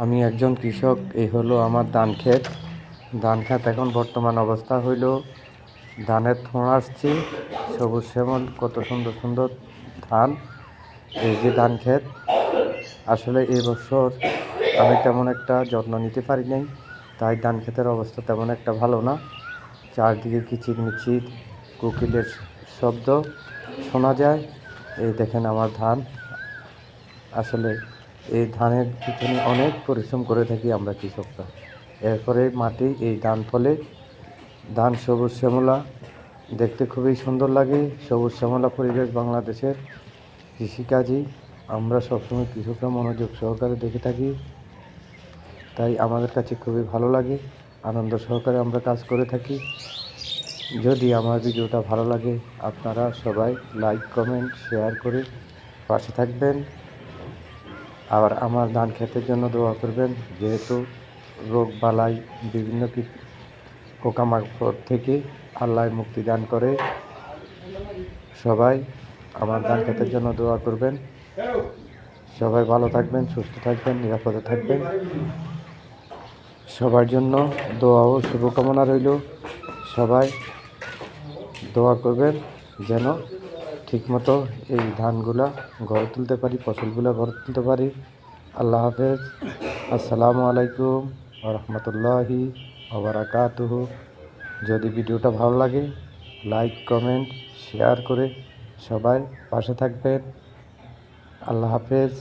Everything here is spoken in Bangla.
আমি একজন কৃষক। এই হলো আমার ধান ক্ষেত। ধান ক্ষেত এখন বর্তমান অবস্থা হইল ধানের থোঁড় আসছে, সবুজ শ্যামল, কত সুন্দর সুন্দর ধান। এই যে ধান ক্ষেত, আসলে এই বছর আমি তেমন একটা যত্ন নিতে পারি নাই, তাই ধান ক্ষেতের অবস্থা তেমন একটা ভালো না। চারদিকে কিচিরমিচির কোকিলের শব্দ শোনা যায়। এই দেখেন আমার ধান। আসলে এই ধানের পিছনে অনেক পরিশ্রম করে থাকি আমরা কৃষকরা। এরপরে মাটি এই ধান ফলে ধান সবুজ শ্যামলা, দেখতে খুবই সুন্দর লাগে। সবুজ শ্যামলা পরিবেশ বাংলাদেশের কৃষিকাজই আমরা সবসময় কৃষকরা মনোযোগ সহকারে দেখে থাকি, তাই আমাদের কাছে খুবই ভালো লাগে, আনন্দ সহকারে আমরা কাজ করে থাকি। যদি আমার ভিডিওটা ভালো লাগে, আপনারা সবাই লাইক, কমেন্ট, শেয়ার করে পাশে থাকবেন। আর আমার ধান ক্ষেতের জন্য দোয়া করবেন, যেহেতু রোগ বালাই বিভিন্ন পোকামাকড় থেকে আল্লাহ মুক্তি দান করে। সবাই আমার ধান ক্ষেতের জন্য দোয়া করবেন। সবাই ভালো থাকবেন, সুস্থ থাকবেন, নিরাপদে থাকবেন। সবার জন্য দোয়া ও শুভকামনা রইল। সবাই দোয়া করবেন যেন ঠিকমতো এই ধানগুলা ঘরে তুলতে পারি, ফসলগুলো ঘরে তুলতে পারি। আল্লাহ হাফেজ। আসসালামু আলাইকুম ওয়া রাহমাতুল্লাহি ওয়া বারাকাতুহু। যদি ভিডিওটা ভালো লাগে, লাইক, কমেন্ট, শেয়ার করে সবাই পাশে থাকবেন। আল্লাহ হাফেজ।